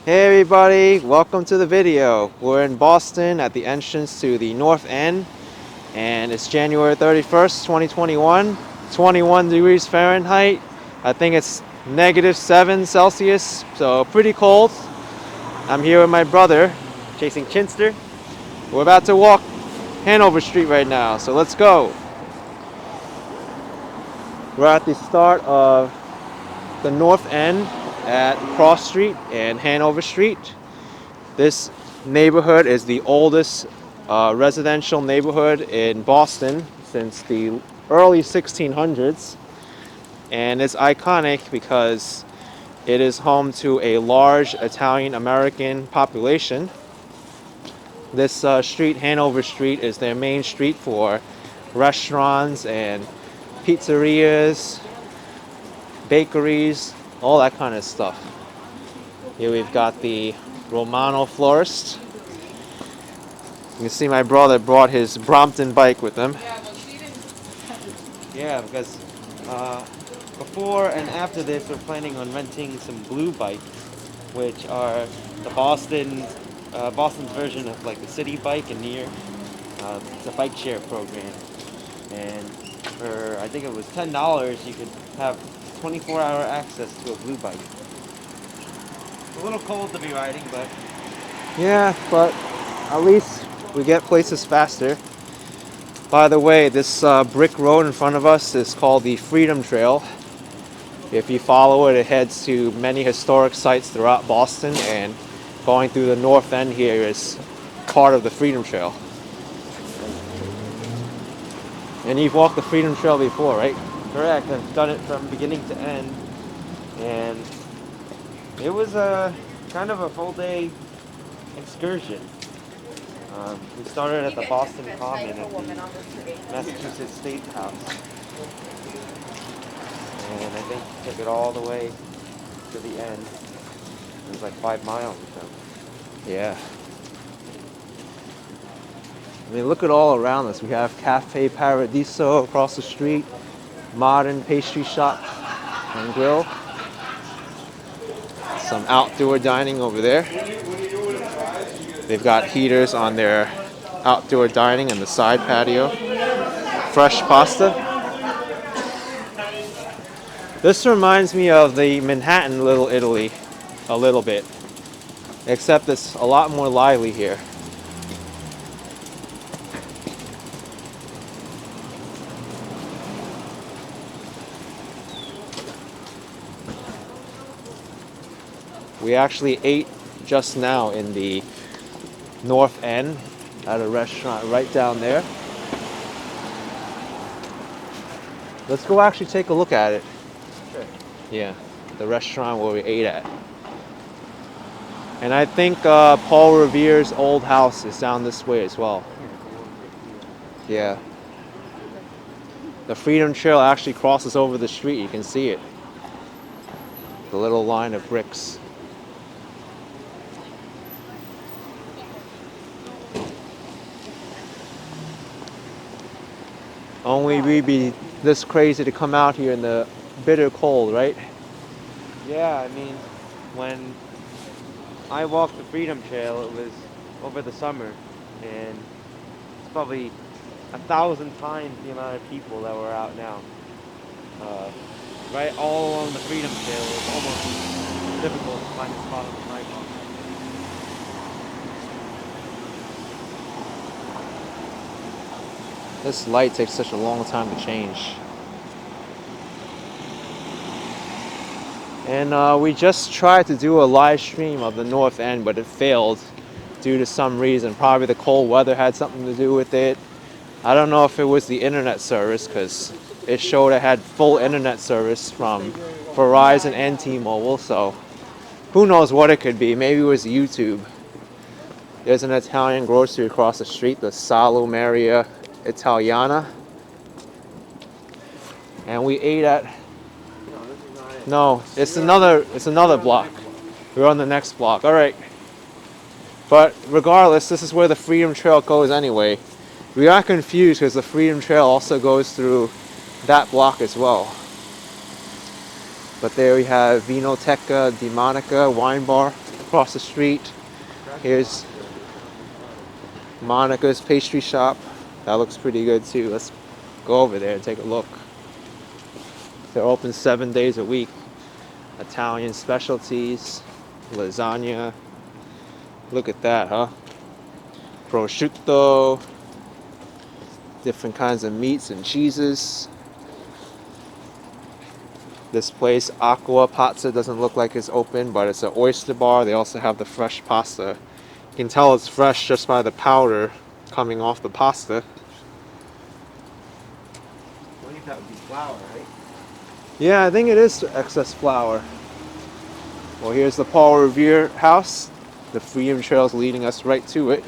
Hey everybody, welcome to the video. We're in Boston at the entrance to the North End, and it's January 31st, 2021, 21 degrees Fahrenheit. I think it's -7 Celsius, so pretty cold. I'm here with my brother, chasing Chinster. We're about to walk Hanover Street right now, so let's go. We're at the start of the North End at Cross Street and Hanover Street. This neighborhood is the oldest residential neighborhood in Boston since the early 1600s, and it's iconic because it is home to a large Italian American population. This street, Hanover Street, is their main street for restaurants and pizzerias, bakeries, all that kind of stuff. Here we've got the Romano florist. You can see my brother brought his Brompton bike with him. Yeah, because before and after this, we're planning on renting some blue bikes, which are the Boston's version of like the city bike in New York. It's a bike share program, and for I think it was $10, you could have 24-hour access to a blue bike. It's a little cold to be riding, but yeah, but at least we get places faster. By the way, this brick road in front of us is called the Freedom Trail. If you follow it, it heads to many historic sites throughout Boston, and going through the North End here is part of the Freedom Trail. And you've walked the Freedom Trail before, right? Correct. I've done it from beginning to end, and it was a kind of a full day excursion. We started at the Boston Common at the Massachusetts State House, and I think took it all the way to the end. It was like 5 miles or so. Yeah. I mean, look at all around us. We have Cafe Paradiso across the street, modern pastry shop and grill. Some outdoor dining over there. They've got heaters on their outdoor dining and the side patio. Fresh pasta. This reminds me of the Manhattan Little Italy a little bit, except it's a lot more lively here. We actually ate just now in the North End at a restaurant right down there. Let's go actually take a look at it. Sure. Yeah, the restaurant where we ate at. And I think Paul Revere's old house is down this way as well. Yeah. The Freedom Trail actually crosses over the street. You can see it. The little line of bricks. Only we'd be this crazy to come out here in the bitter cold, right? Yeah, I mean, when I walked the Freedom Trail, it was over the summer, and it's probably 1,000 times the amount of people that were out now. Right all along the Freedom Trail, it's almost difficult to find a spot on the sidewalk. This light takes such a long time to change. And we just tried to do a live stream of the North End, but it failed due to some reason. Probably the cold weather had something to do with it. I don't know if it was the internet service, because it showed it had full internet service from Verizon and T-Mobile, so who knows what it could be. Maybe it was YouTube. There's an Italian grocery across the street, the Salumeria Italiana, and we ate at no, it's another block. We're on the next block. All right, but regardless, this is where the Freedom Trail goes anyway. We got confused because the Freedom Trail also goes through that block as well. But there we have Vinoteca di Monica wine bar. across the street. Here's Monica's pastry shop. That looks pretty good too. Let's go over there and take a look. They're open 7 days a week. Italian specialties, lasagna. Look at that, huh? Prosciutto. Different kinds of meats and cheeses. This place, Aqua Pazza, doesn't look like it's open, but it's an oyster bar. They also have the fresh pasta. You can tell it's fresh just by the powder coming off the pasta. I believe that would be flour, right? Yeah, I think it is excess flour. Well, here's the Paul Revere house. The Freedom Trail is leading us right to it.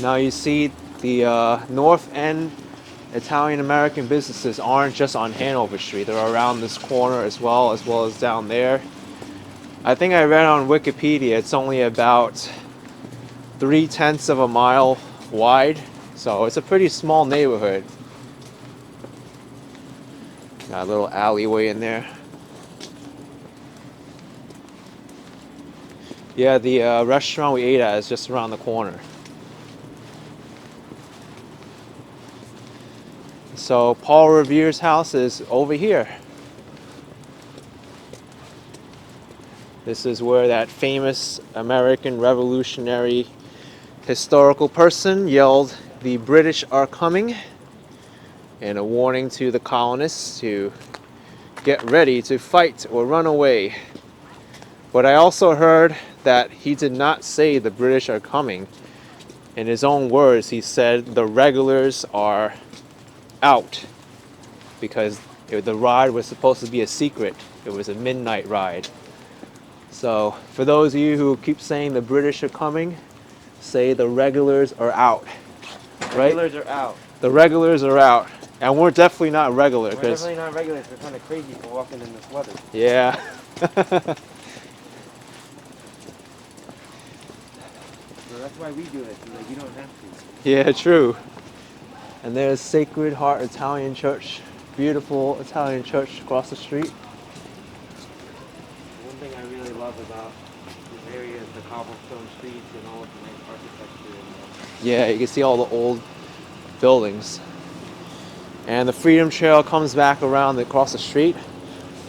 Now you see the North End Italian-American businesses aren't just on Hanover Street. They're around this corner as well as down there. I think I read on Wikipedia it's only about 3/10 of a mile wide. So it's a pretty small neighborhood. Got a little alleyway in there. Yeah, the restaurant we ate at is just around the corner. So Paul Revere's house is over here. This is where that famous American revolutionary historical person yelled, "The British are coming," and a warning to the colonists to get ready to fight or run away. But I also heard that he did not say the British are coming. In his own words, he said the regulars are out, because the ride was supposed to be a secret. It was a midnight ride. So for those of you who keep saying the British are coming, say the regulars are out. Right? Regulars are out. The regulars are out. And we're definitely not regular. We're definitely not regulars. We're kind of crazy for walking in this weather. Yeah. So that's why we do it, so that you don't have to. Yeah, true. And there's Sacred Heart Italian Church. Beautiful Italian church across the street. One thing I really love about this area is the cobblestone streets and all of the nice architecture. Yeah, you can see all the old buildings. And the Freedom Trail comes back around across the street.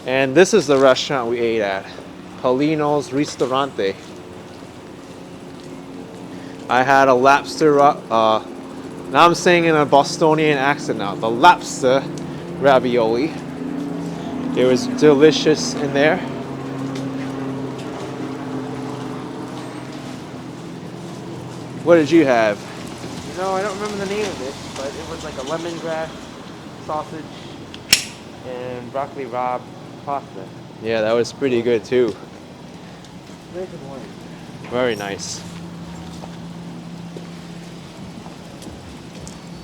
And this is the restaurant we ate at. Paulino's Ristorante. I had a lobster, now I'm saying in a Bostonian accent now, the lobster ravioli. It was delicious in there. What did you have? You know, I don't remember the name of it, but it was like a lemongrass sausage and broccoli rabe pasta. Yeah, that was pretty good too. Very good morning. Very nice.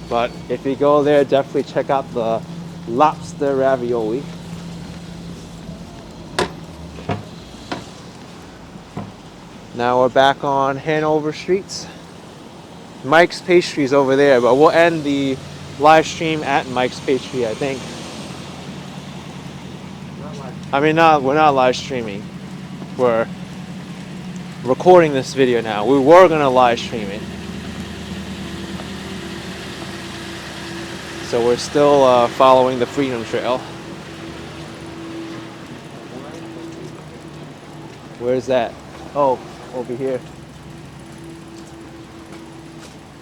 But if you go there, definitely check out the lobster ravioli. Now we're back on Hanover Street. Mike's Pastry's over there, but we'll end the live stream at Mike's Pastry, I think. I mean, we're not live streaming. We're recording this video now. We were gonna live stream it. So we're still following the Freedom Trail. Where's that? Oh, over here.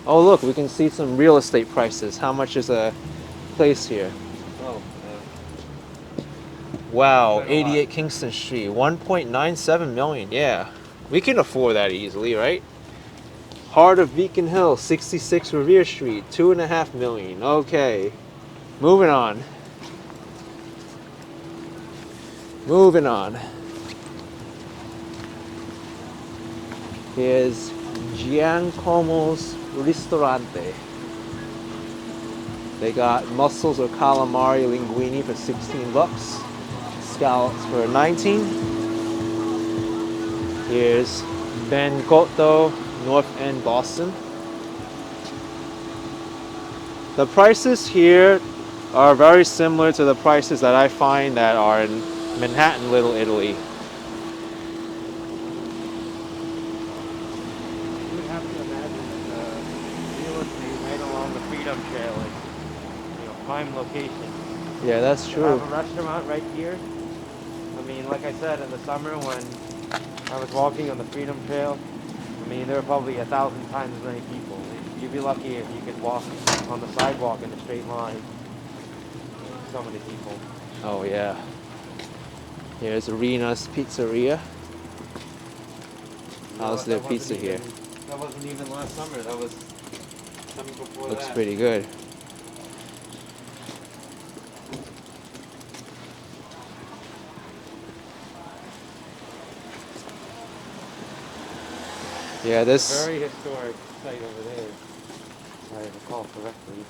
Oh look, we can see some real estate prices. How much is a place here? Oh, Wow, 88 Kingston Street, 1.97 million. Yeah, we can afford that easily, right? Heart of Beacon Hill, 66 Revere Street, 2.5 million. Okay, moving on. Moving on. Here's Giancomo's Ristorante. They got mussels or calamari linguine for 16 bucks. Scallops for 19. Here's Ben Cotto, North End, Boston. The prices here are very similar to the prices that I find that are in Manhattan, Little Italy. You would have to imagine that the real estate right along the Freedom Trail is, prime location. Yeah, that's To have true. a restaurant right here. I mean, like I said, in the summer when I was walking on the Freedom Trail, I mean, there were probably 1,000 times as many people. You'd be lucky if you could walk on the sidewalk in a straight line. So many people. Oh yeah. Here's Arena's Pizzeria. You know How's what? their pizza here? That wasn't even last summer. That was summer before Looks that. pretty good. Yeah, It's a this. very historic site over there, if I recall correctly.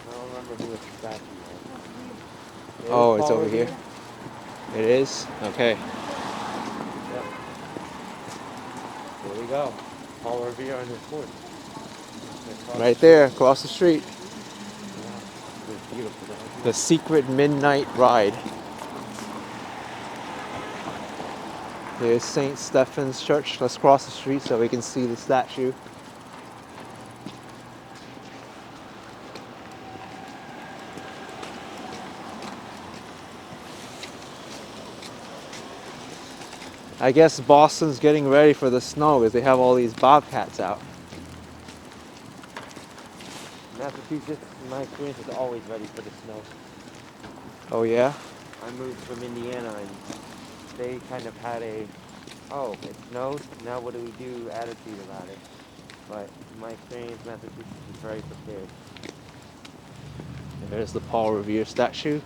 I don't remember who it's statue of. There's Oh, it's Paul over here. Revere. It is? Okay. Yep. There we go. Paul Revere on his horse. Right there, across the street. Yeah. It's beautiful down The here. secret midnight ride. There's St. Stephen's Church. Let's cross the street so we can see the statue. I guess Boston's getting ready for the snow because they have all these bobcats out. Massachusetts, in my experience, is always ready for the snow. Oh yeah? I moved from Indiana and they kind of had oh, it snowed, now what do we do attitude about it. But in my experience, Massachusetts is very prepared. And there's the Paul Revere statue.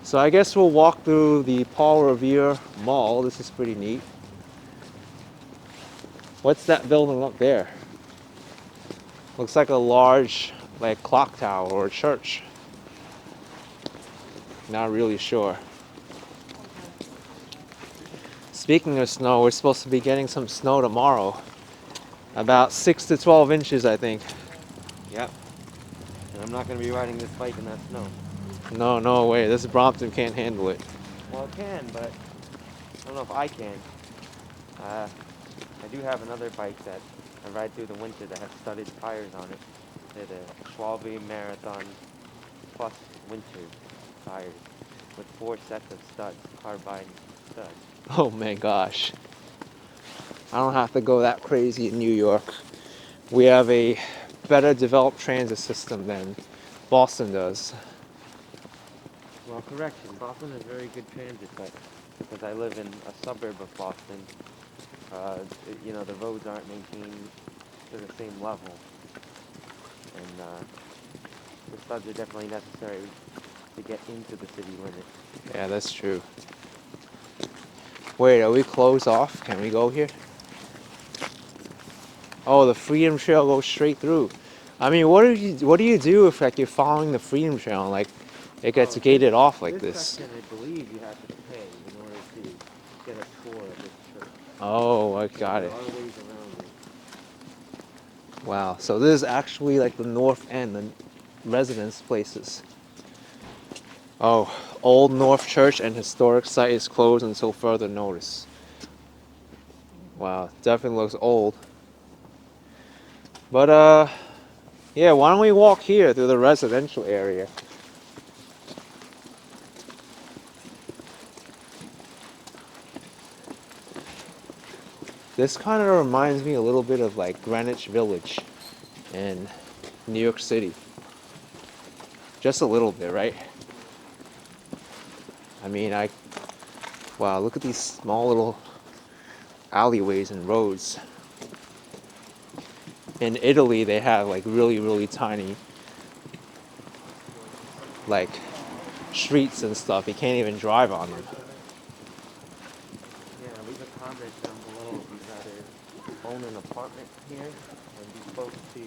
So I guess we'll walk through the Paul Revere Mall. This is pretty neat. What's that building up there? Looks like a large, clock tower or a church. Not really sure. Speaking of snow, we're supposed to be getting some snow tomorrow. About 6 to 12 inches, I think. Yep. And I'm not going to be riding this bike in that snow. No, no way. This Brompton can't handle it. Well, it can, but I don't know if I can. I do have another bike that I ride through the winter that has studded tires on it. They're the Schwalbe Marathon Plus Winter tires with 4 sets of studs, carbide studs. Oh my gosh. I don't have to go that crazy in New York. We have a better developed transit system than Boston does. Well, correction. Boston has very good transit, but because I live in a suburb of Boston, the roads aren't maintained to the same level. And the studs are definitely necessary to get into the city limit. Yeah, that's true. Wait, are we closed off? Can we go here? Oh, the Freedom Trail goes straight through. I mean, what do you do if you're following the Freedom Trail and it gets gated off like this? Section, I believe you have to pay in order to get a tour of this church. Oh, I got it. There are ways around it. Wow, so this is actually the north end, the residence places. Oh, Old North Church and historic site is closed until further notice. Wow, definitely looks old. But yeah, why don't we walk here through the residential area? This kind of reminds me a little bit of Greenwich Village in New York City. Just a little bit, right? I mean, wow, look at these small little alleyways and roads. In Italy, they have really, really tiny streets and stuff. You can't even drive on them. Yeah, leave a comment down below if you'd rather own an apartment here and be close to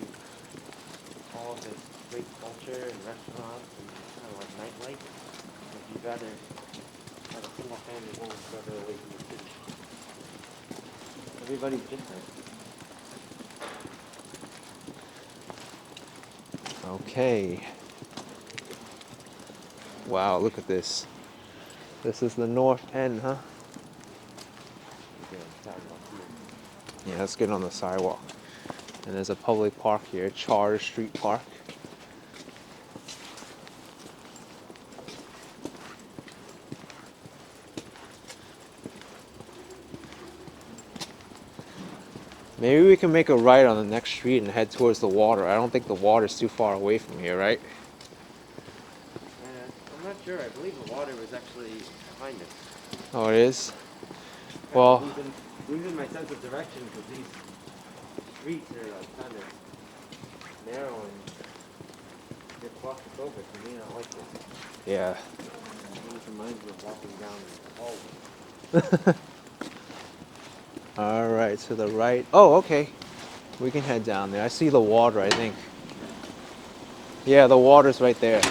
all this great culture and restaurants and kind of nightlife. If you'd rather have a single family home further away from the city. Everybody's different. Okay. Wow, look at this. This is the north end, huh? Yeah, let's get on the sidewalk. And there's a public park here, Charter Street Park. Maybe we can make a right on the next street and head towards the water. I don't think the water's too far away from here, right? I'm not sure. I believe the water was actually behind us. Oh, it is? Kind Well, of losing my sense of direction because these streets are like kind of narrow and get claustrophobic. You may not like this. yeah. It reminds me of walking down the hallway. All right, to the right. Oh, okay. We can head down there. I see the water, I think. Yeah, the water's right there.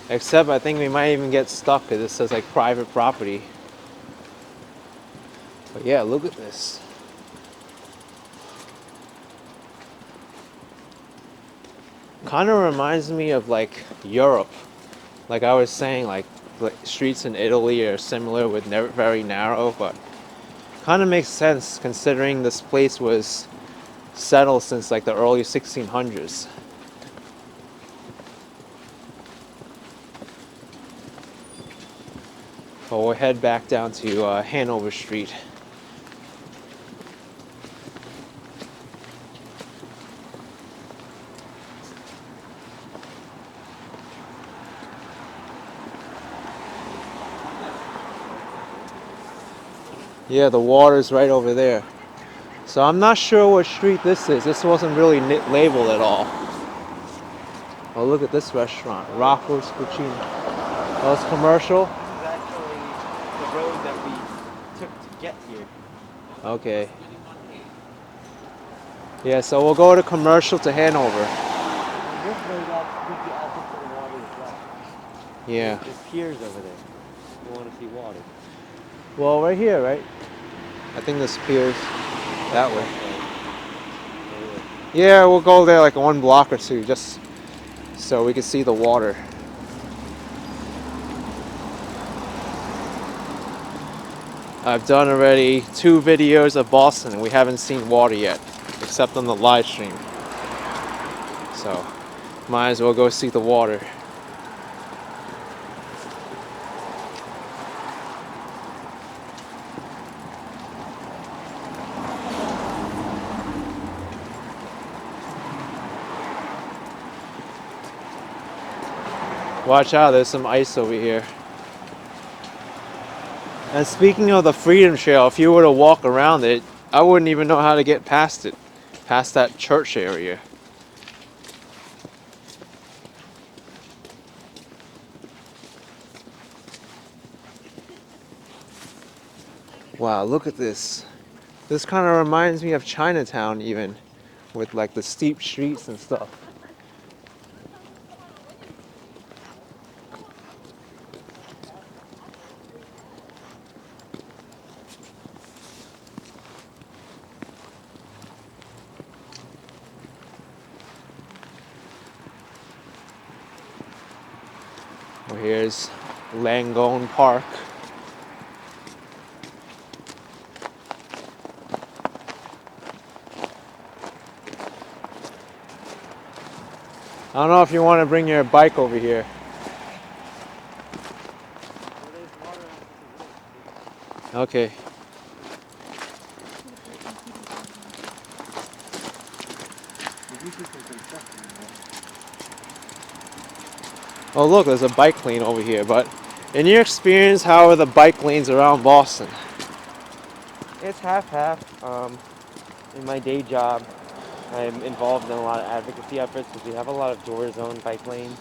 Except I think we might even get stuck because it says like private property. But yeah, look at this. Kind of reminds me of like Europe. Like I was saying, like streets in Italy are similar with very narrow, but kind of makes sense considering this place was settled since like the early 1600s. But we'll head back down to Hanover Street. Yeah, the water's right over there. So I'm not sure what street this is. This wasn't really labeled at all. Oh, look at this restaurant, Rocco's Cucina. Oh, it's commercial? This is actually the road that we took to get here. Okay. Yeah, so we'll go to commercial to Hanover. And this way that could be out to the water as well. Yeah. There's piers over there. You want to see water. Well, right here, right? I think this piers that way. Yeah, we'll go there like 1 block or 2 just so we can see the water. I've done already 2 videos of Boston and we haven't seen water yet, except on the live stream. So, might as well go see the water. Watch out, there's some ice over here. And speaking of the Freedom Trail, if you were to walk around it, I wouldn't even know how to get past it, past that church area. Wow, look at this. This kind of reminds me of Chinatown even, with like the steep streets and stuff. Well, here's Langone Park. I don't know if you want to bring your bike over here. Okay. Oh look, there's a bike lane over here, but in your experience, how are the bike lanes around Boston? It's half-half. In my day job, I'm involved in a lot of advocacy efforts because we have a lot of door-zone bike lanes.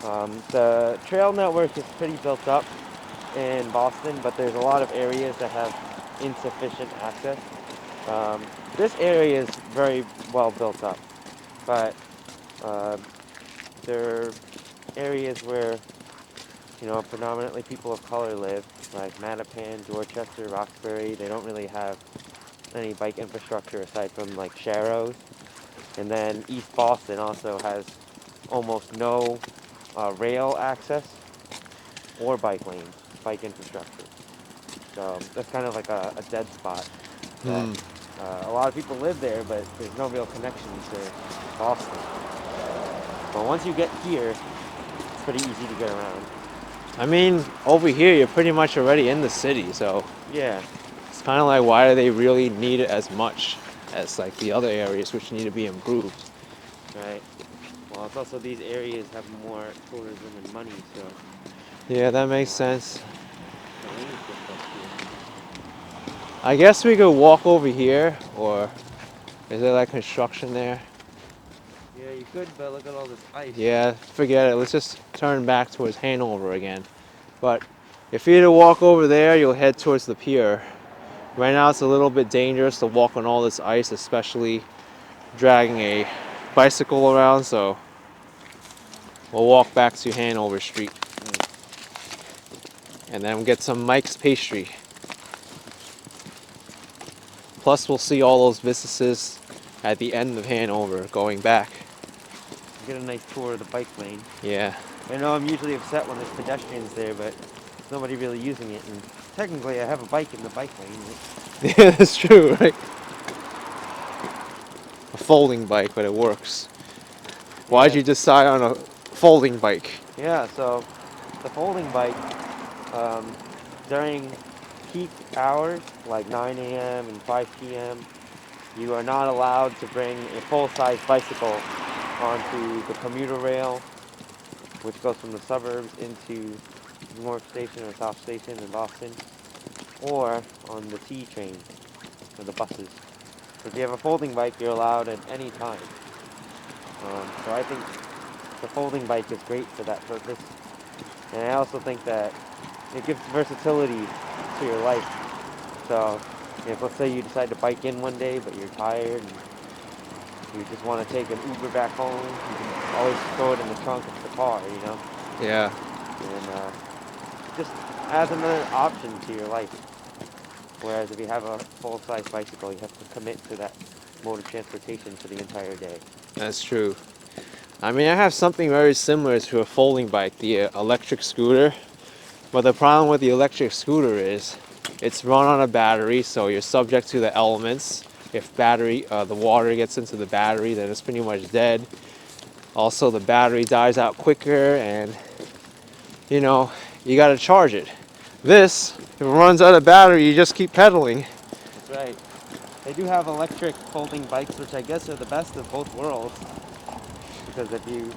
The trail network is pretty built up in Boston, but there's a lot of areas that have insufficient access. This area is very well built up, but there are areas where, predominantly people of color live, like Mattapan, Dorchester, Roxbury. They don't really have any bike infrastructure aside from like Sharrows. And then East Boston also has almost no rail access or bike lanes, bike infrastructure. So that's kind of like a dead spot that Hmm. a lot of people live there, but there's no real connection to Boston. But once you get here, it's pretty easy to get around. I mean, over here you're pretty much already in the city, so Yeah, it's kind of like why do they really need it as much as like the other areas which need to be improved? right. Well, it's also these areas have more tourism and money, so Yeah, that makes why sense. the lanes get built here. I guess we could walk over here, or is there like construction there? Yeah, you could, but look at all this ice. Yeah, forget it. Let's just turn back towards Hanover again. But if you were to walk over there, you'll head towards the pier. Right now it's a little bit dangerous to walk on all this ice, especially dragging a bicycle around, so we'll walk back to Hanover Street and then get some Mike's Pastry. Plus we'll see all those businesses at the end of Hanover going back. Get a nice tour of the bike lane. Yeah. I know I'm usually upset when there's pedestrians there, but there's nobody really using it. And technically, I have a bike in the bike lane. Yeah, that's true, right? A folding bike, but it works. Why'd Yeah. you decide on a folding bike? Yeah, so the folding bike, um, during peak hours, like 9 a.m. and 5 p.m., you are not allowed to bring a full-size bicycle onto the commuter rail, which goes from the suburbs into North Station or South Station in Boston, or on the T train or the buses. So if you have a folding bike, you're allowed at any time. So I think the folding bike is great for that purpose. And I also think that it gives versatility to your life. So if let's say you decide to bike in one day, but you're tired and you just want to take an Uber back home, you can always throw it in the trunk of the car, you know? Yeah, And just adds another option to your life. Whereas if you have a full-size bicycle, you have to commit to that mode of transportation for the entire day. that's true. I mean, I have something very similar to a folding bike, the electric scooter. But the problem with the electric scooter is it's run on a battery, so you're subject to the elements. If the water gets into the battery, then it's pretty much dead. Also, the battery dies out quicker, and you got to charge it. This, if it runs out of battery, you just keep pedaling. That's right. They do have electric folding bikes, which I guess are the best of both worlds. Because if you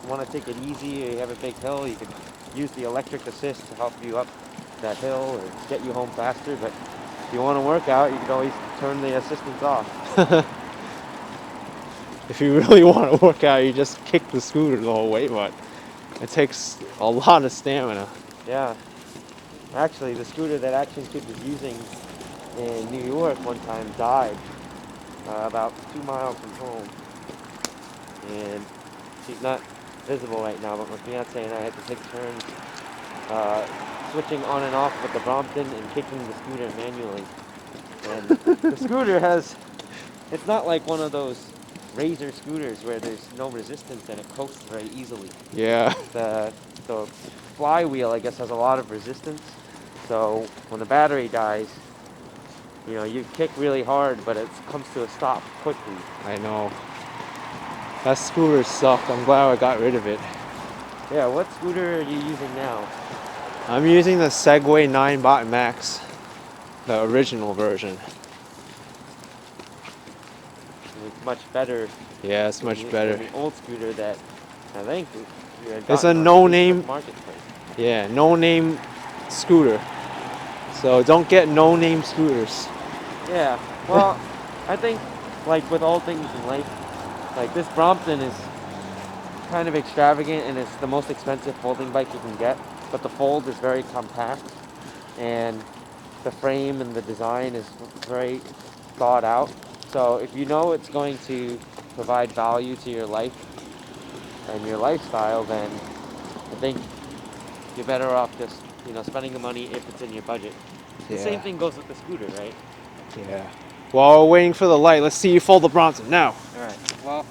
want to take it easy or you have a big hill, you can use the electric assist to help you up that hill or get you home faster. But if you want to work out, you can always turn the assistance off. If you really want to work out, you just kick the scooter the whole way, but it takes a lot of stamina. Yeah. Actually, the scooter that Action Kid was using in New York one time died about 2 miles from home. And she's not visible right now, but my fiance and I had to take turns switching on and off with the Brompton and kicking the scooter manually. And the scooter it's not like one of those razor scooters where there's no resistance and it coasts very easily. Yeah. The flywheel, I guess, has a lot of resistance. So when the battery dies, you kick really hard, but it comes to a stop quickly. I know. That scooter sucked. I'm glad I got rid of it. Yeah, what scooter are you using now? I'm using the Segway 9 Max, the original version. It's much better Yeah, it's much better. than the old scooter that I think you had It's gotten a on the no-name, Facebook Marketplace. yeah, no-name scooter. So don't get no-name scooters. Yeah, well, I think, like with all things in life, like this Brompton is kind of extravagant and it's the most expensive folding bike you can get, but the fold is very compact and the frame and the design is very thought out. So if you know it's going to provide value to your life and your lifestyle, then I think you're better off just, spending the money if it's in your budget. The same Yeah, thing goes with the scooter, right? yeah. While we're waiting for the light, let's see you fold the Bronson now. All right. Well,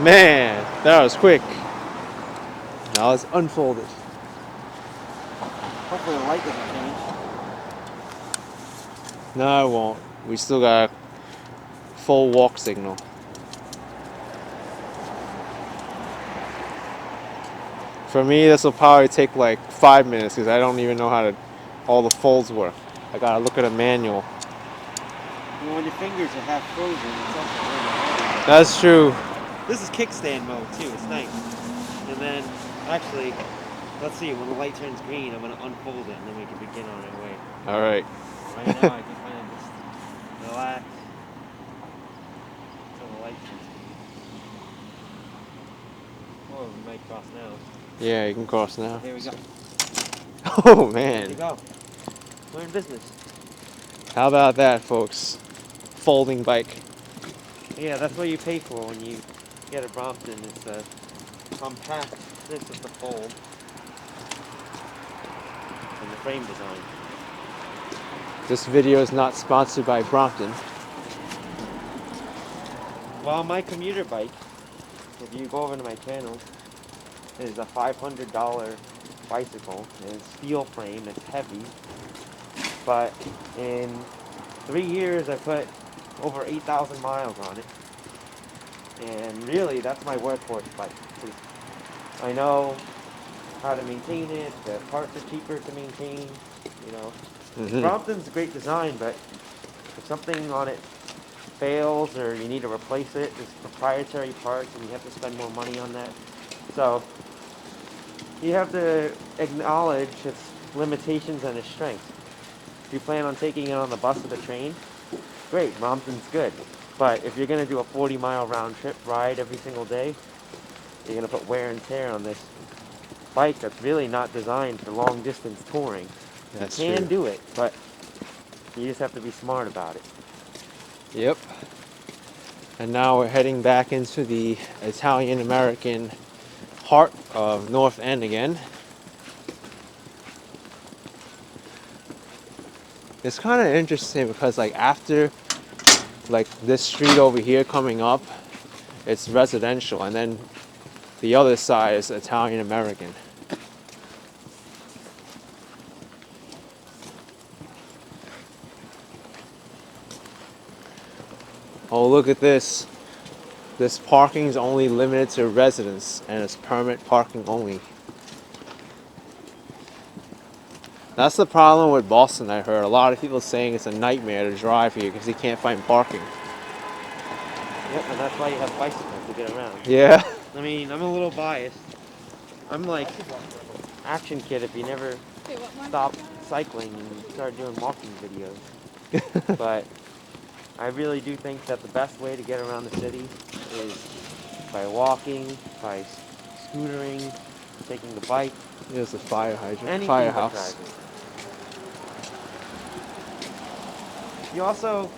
Man, that was quick. Now let's unfold it. Hopefully the light doesn't change. No, it won't. We still got a full walk signal. For me, this will probably take like 5 minutes because I don't even know how to all the folds work. I gotta look at a manual. Well, when your fingers are half frozen, it's also really hard. That's true. This is kickstand mode too. It's nice. And then, actually, let's see. When the light turns green, I'm gonna unfold it, and then we can begin on our way. All right. Right now, I can kind of just relax until the light turns green. Oh, we might cross now. Yeah, you can cross now. Here we go. Oh There you man. go. We're in business. How about that, folks? Folding bike. Yeah, that's what you pay for when you get a Brompton. It's a compactness of the fold and the frame design. This video is not sponsored by Brompton. Well, my commuter bike, if you go over to my channel, is a $500 bicycle. And it's steel frame, it's heavy. But in 3 years, I put over 8,000 miles on it. And really, that's my workhorse bike. 'Cause I know how to maintain it, the parts are cheaper to maintain, you know. Brompton's a great design, but if something on it fails or you need to replace it, it's proprietary parts and you have to spend more money on that. So you have to acknowledge its limitations and its strengths. If you plan on taking it on the bus or the train, great, Brompton's good. But if you're going to do a 40-mile round trip ride every single day, you're going to put wear and tear on this bike that's really not designed for long distance touring. That's You can true. do it, but you just have to be smart about it. Yep. And now we're heading back into the Italian-American heart of North End again. It's kind of interesting because like after like this street over here coming up, it's residential, and then the other side is Italian-American. Oh, look at this. This parking is only limited to residents and it's permit parking only. That's the problem with Boston, I heard. A lot of people saying it's a nightmare to drive here because you can't find parking. Yep, and that's why you have bicycles to get around. Yeah. I mean, I'm a little biased. I'm like Action Kid if you never stopped cycling and started doing walking videos. But I really do think that the best way to get around the city is by walking, by scootering, taking the bike. There's the fire hydrant. Anything Firehouse. but driving. You also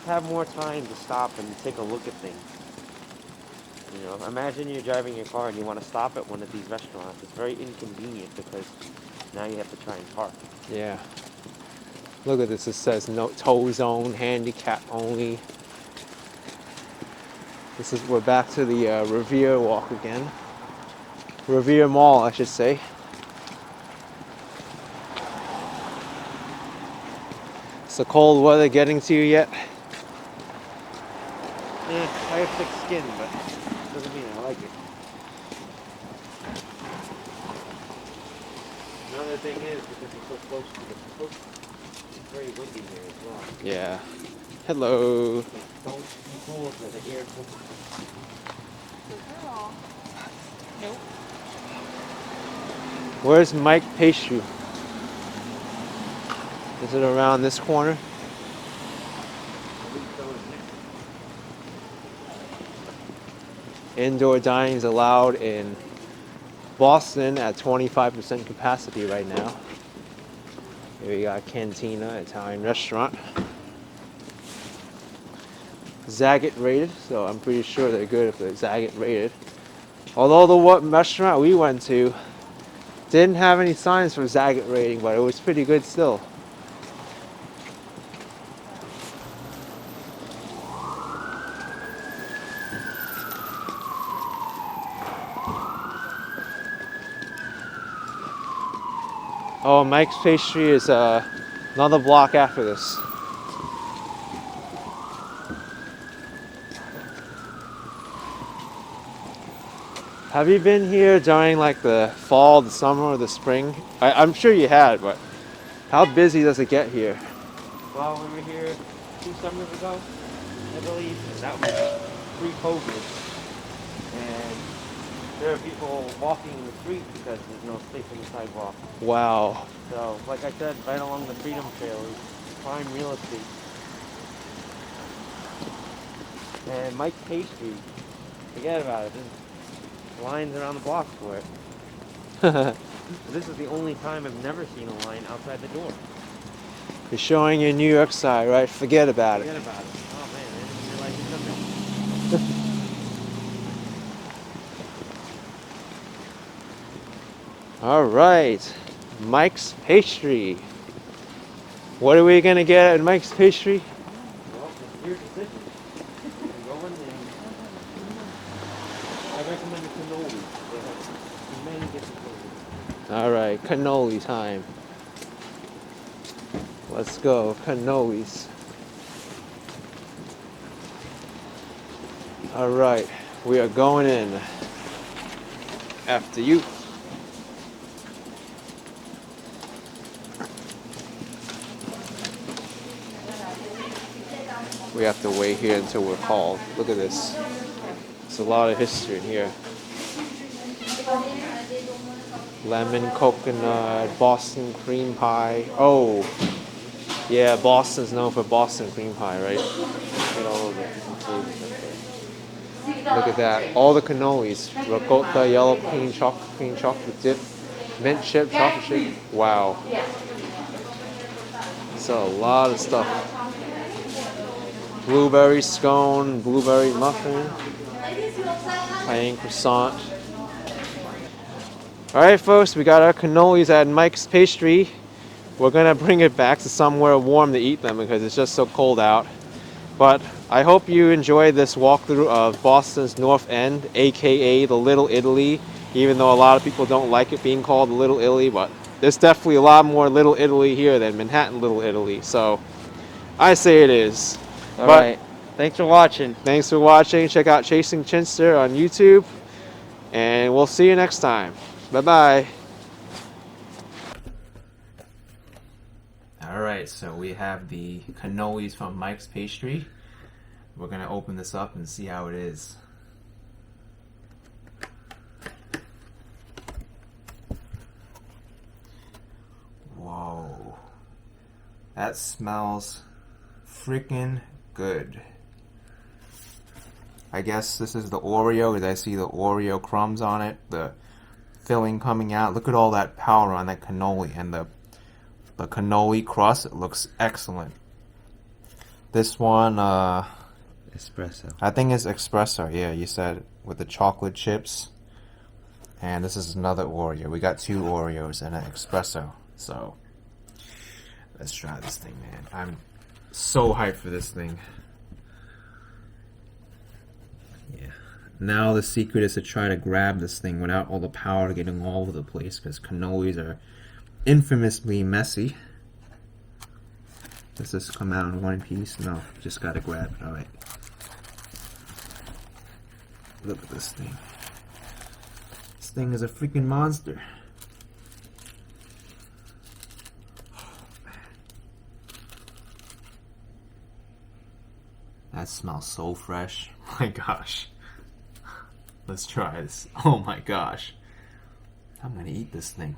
have more time to stop and take a look at things. You know, imagine you're driving your car and you want to stop at one of these restaurants. It's very inconvenient because now you have to try and park. Yeah. Look at this. It says no tow zone, handicap only. We're back to the Revere walk again. Revere Mall, I should say. Is the cold weather getting to you yet? Yeah, I have thick skin, but doesn't mean I like it. Another thing is, because we're so close to the coast, it's very windy here as well. Yeah. Hello. Don't be cold for the air cold. Nope. Where's Mike Pastry? Is it around this corner? Indoor dining is allowed in Boston at 25% capacity right now. Here we got Cantina, Italian restaurant. Zagat rated, so I'm pretty sure they're good if they're Zagat rated. Although the restaurant we went to didn't have any signs for Zagat rating, but it was pretty good still. Oh, Mike's Pastry is another block after this. Have you been here during like the fall, the summer, or the spring? I'm sure you had, but how busy does it get here? Well, we were here 2 summers ago, I believe. That was pre-COVID. And there are people walking in the street because there's no space on the sidewalk. Wow. So, like I said, right along the Freedom Trail is prime real estate. And Mike's Pastry, forget about it. There's lines around the block for it. This is the only time I've never seen a line outside the door. You're showing your New York side, right? Forget about Forget it. about it. Oh man, I didn't realize you done that. All right, Mike's Pastry. What are we gonna get at Mike's Pastry? Well, it's your decision. You can go in and I recommend the cannoli. They have many different flavors. All right, cannoli time. Let's go, cannolis. All right, we are going in. After you. We have to wait here until we're called. Look at this. There's a lot of history in here. Lemon, coconut, Boston cream pie. Oh, yeah, Boston's known for Boston cream pie, right? Get all of the flavors up there. Look at that. All the cannolis. Ricotta, yellow cream chocolate dip, mint chip, chocolate chip. Wow. So a lot of stuff. Blueberry scone, blueberry muffin, plain croissant. Alright folks, we got our cannolis at Mike's Pastry. We're gonna bring it back to somewhere warm to eat them because it's just so cold out. But I hope you enjoyed this walkthrough of Boston's North End, aka the Little Italy, even though a lot of people don't like it being called the Little Italy, but there's definitely a lot more Little Italy here than Manhattan Little Italy, so I say it is. Alright, thanks for watching. Thanks for watching. Check out Chasing Chinster on YouTube, and we'll see you next time. Bye-bye. Alright, so we have the cannolis from Mike's Pastry. We're going to open this up and see how it is. Whoa. That smells freaking good. I guess this is the Oreo because I see the Oreo crumbs on it. The filling coming out. Look at all that powder on that cannoli and the cannoli crust. It looks excellent. This one, Espresso. I think it's espresso. Yeah, you said with the chocolate chips. And this is another Oreo. We got 2 Oreos and an espresso. So let's try this thing, man. I'm so hyped for this thing. Yeah. Now the secret is to try to grab this thing without all the powder getting all over the place because cannolis are infamously messy. Does this come out in one piece? No, just gotta grab it. Alright. Look at this thing. This thing is a freaking monster. That smells so fresh. My gosh. Let's try this. Oh my gosh. I'm gonna eat this thing.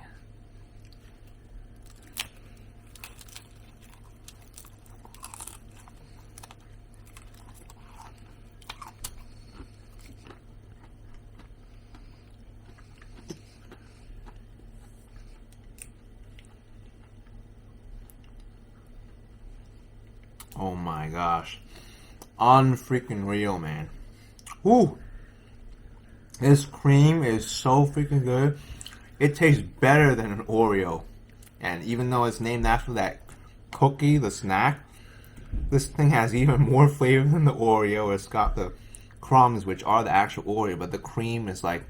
Oh my gosh. Unfreaking real, man. Woo! This cream is so freaking good. It tastes better than an Oreo. And even though it's named after that cookie, the snack, this thing has even more flavor than the Oreo. It's got the crumbs, which are the actual Oreo, but the cream is like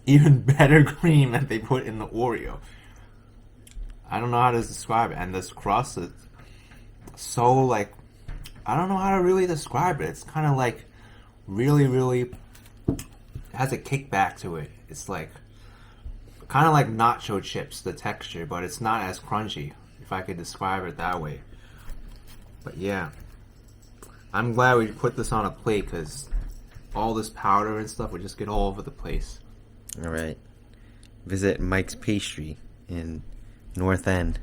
even better cream that they put in the Oreo. I don't know how to describe it. And this crust is so like, I don't know how to really describe it. It's kind of like really, really, it has a kickback to it. It's like kind of like nacho chips, the texture, but it's not as crunchy, if I could describe it that way. But yeah, I'm glad we put this on a plate because all this powder and stuff would just get all over the place. All right. Visit Mike's Pastry in North End.